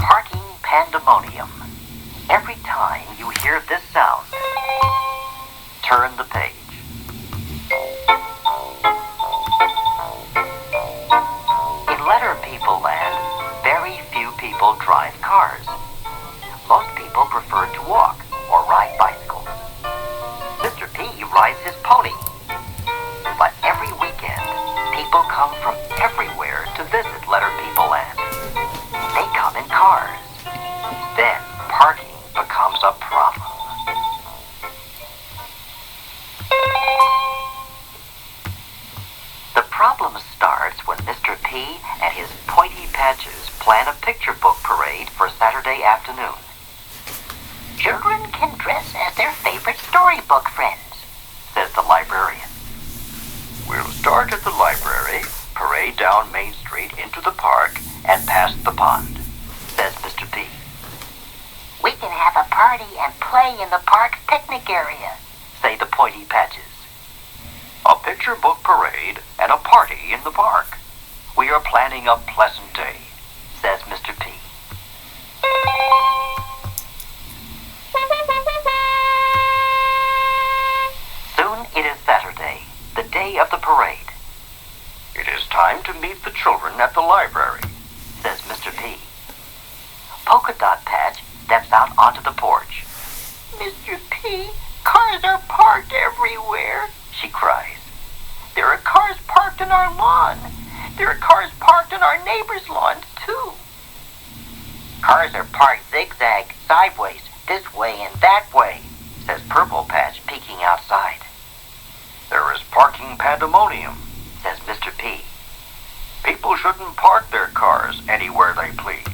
Parking Pandemonium. Every time you hear this sound, turn the page. In letter people land, very few people drive cars. Most people prefer to walk or ride bicycles. Mr. P rides his pony. But every weekend, people come from everywhere to visit letter people land. They come in cars. Then parking becomes a problem. The problem starts when Mr. P and his pointy patches plan a picture book parade for Saturday afternoon. Children can dress as their favorite storybook friends, says the librarian. We'll start at the library, parade down Main Street into the park, and past the pond, says Mr. P. We can have a party and play in the park picnic area, say the pointy patches. A picture book parade and a party in the park. We are planning a pleasant day, says Mr. P. Soon it is Saturday, the day of the parade. It is time to meet the children at the library, says Mr. P. Polka Dot Patch steps out onto the porch. Mr. P, cars are parked everywhere, she cries. There are cars parked in our lawn. There are cars parked in our neighbor's lawns, too. Cars are parked zigzag, sideways, this way and that way, says Purple Patch, peeking outside. There is parking pandemonium, says Mr. P. People shouldn't park their cars anywhere they please.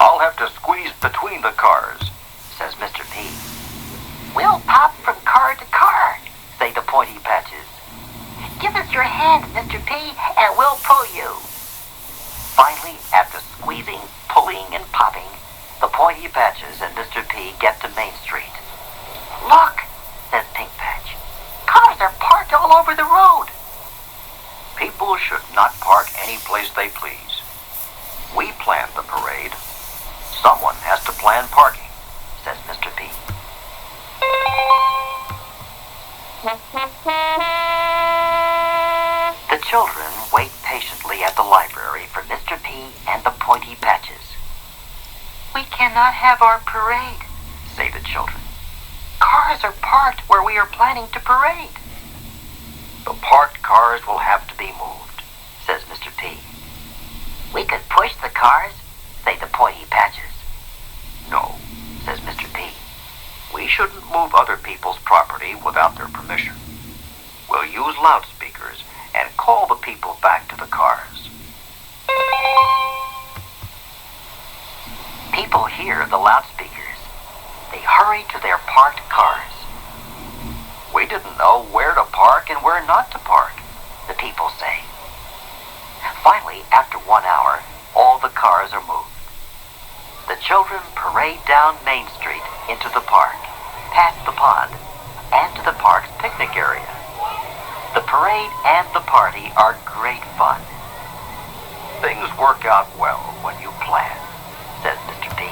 I'll have to squeeze between the cars, says Mr. P. We'll pop from car to car, say the pointy patches. Give us your hand, Mr. P, and we'll pull you. Finally, after squeezing, pulling, and popping, the pointy patches and Mr. P get to Main Street. Look, says Pink Patch. Cars are parked all over the road. People should not park any place they please. We planned the parade. Someone has to plan parking, says Mr. P. The children wait patiently at the library for Mr. P and the pointy patches. We cannot have our parade, say the children. Cars are parked where we are planning to parade. The parked cars will have to be moved, says Mr. P. We could push the cars, say the pointy patches. No, says Mr. P. We shouldn't move other people's property without their permission. We'll use loudspeakers and call the people back to the cars. People hear the loudspeakers. They hurry to their parked cars. We didn't know where to park and where not to park, the people say. Finally, after 1 hour, all the cars are moved. The children parade down Main Street into the park, past the pond, and to the park's picnic area. The parade and the party are great fun. Things work out well when you plan, says Mr. P.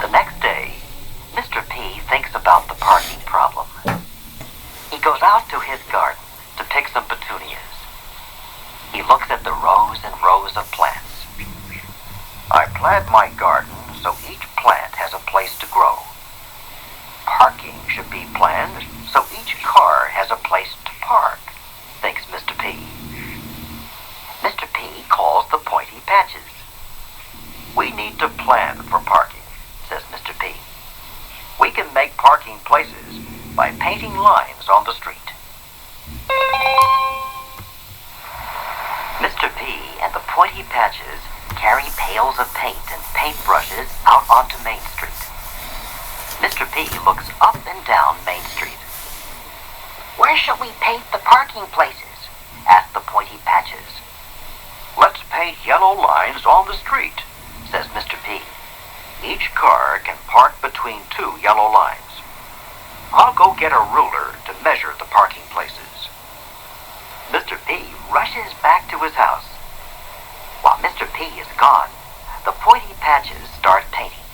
The next day, Mr. P thinks about the parking problem. He goes out to his garden to pick some petunias. He looks at the rows and rows of plants. I plant my garden so each plant has a place to grow. Parking should be planned so each car has a place to park, thinks Mr. P. Mr. P calls the pointy patches. We need to plan for parking, says Mr. P. We can make parking places by painting lines on the street. Mr. P and the pointy patches carry pails of paint and paintbrushes out onto Main Street. Mr. P looks up and down Main Street. Where shall we paint the parking places? Asked the pointy patches. Let's paint yellow lines on the street, says Mr. P. Each car can park between two yellow lines. I'll go get a ruler to measure the parking places. Mr. P rushes back to his house. While Mr. P is gone, the pointy patches start painting.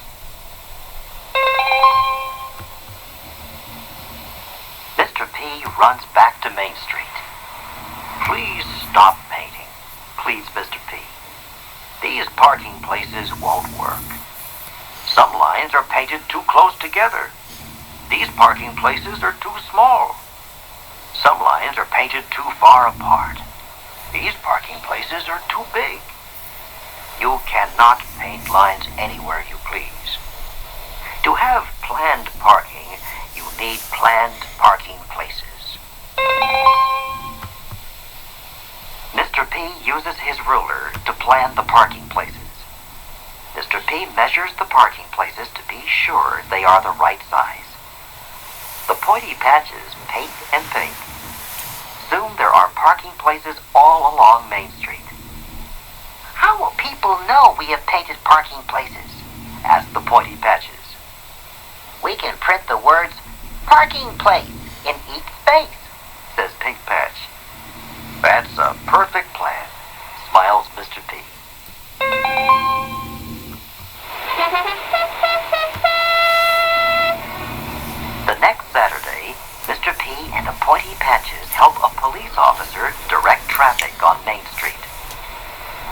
Mr. P runs back to Main Street. Please stop painting, pleads Mr. P. These parking places won't work. Some lines are painted too close together. These parking places are too small. Some lines are painted too far apart. These parking places are too big. You cannot paint lines anywhere you please. To have planned parking, you need planned parking places. Mr. P uses his ruler to plan the parking places. Mr. P measures the parking places to be sure they are the right size. The pointy patches paint and paint. Soon there are parking places all along Main Street. How will people know we have painted parking places? Asked the pointy patches. We can print the words parking place in each space, says Pink Patch. That's a perfect plan, smiles Mr. P. The next Saturday, Mr. P and the pointy patches help a police officer direct traffic on Main Street.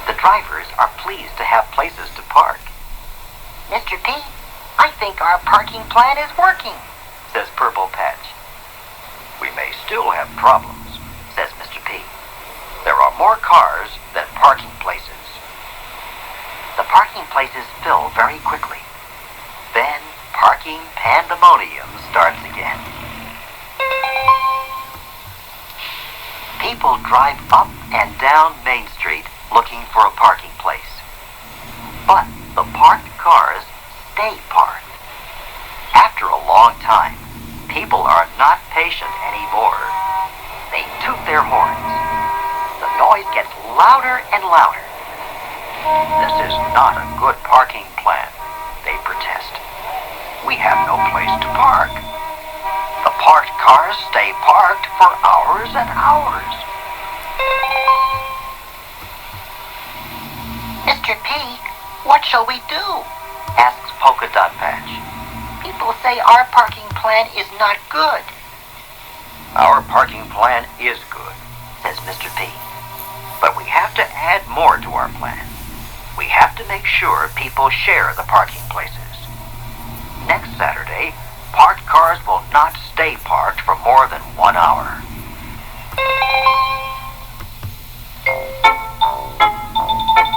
The drivers are pleased to have places to park. Mr. P, I think our parking plan is working, says Purple Patch. We may still have problems, says Mr. P. There are more cars than parking places. The parking places fill very quickly. Then parking pandemonium starts again. People drive up and down Main Street looking for a parking place. But the parked cars stay parked. After a long time, people are not patient anymore. They toot their horns. The noise gets louder and louder. This is not a good parking plan, they protest. We have no place to park. The parked cars stay parked for hours and hours. Mr. P, what shall we do? Asks Polka Dot Patch. People say our parking plan is not good. Our parking plan is good, says Mr. P. But we have to add more to our plan. We have to make sure people share the parking places. Next Saturday, parked cars will not stay parked for more than 1 hour.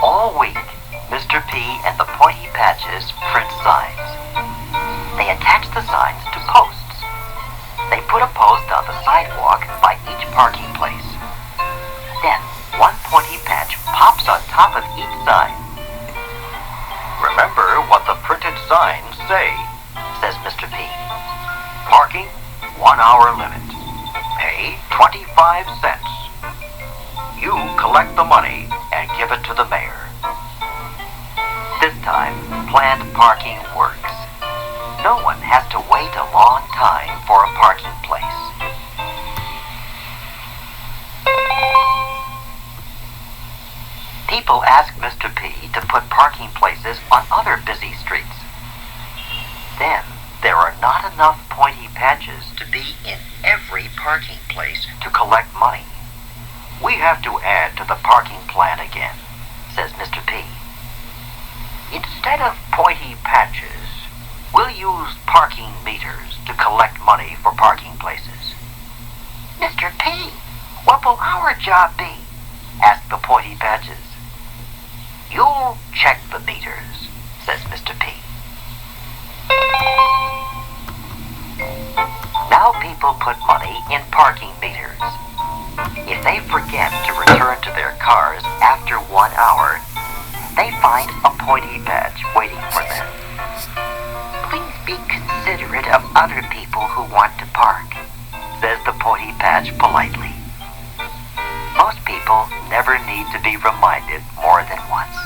All week, Mr. P and the pointy patches print signs. They attach the signs to posts. They put a post on the sidewalk by each parking place. Then, one pointy patch pops on top of each sign. Remember what the printed signs say, says Mr. P. Parking, 1 hour limit. Pay 25 cents. You collect the money and give it to the mayor. This time, planned parking works. No one has to wait a long time for a parking place. People ask Mr. P to put parking places on other busy streets. Then, there are not enough pointy patches to be in every parking place to collect money. We have to add to the parking plan again, says Mr. P. Instead of pointy patches, we'll use parking meters to collect money for parking places. Mr. P, what will our job be? Asked the pointy patches. You'll check the meters, says Mr. P. Now people put money in parking meters. If they forget to return to their cars after 1 hour, they find a pointy patch waiting for them. Please be considerate of other people who want to park, says the pointy patch politely. Most people never need to be reminded more than once.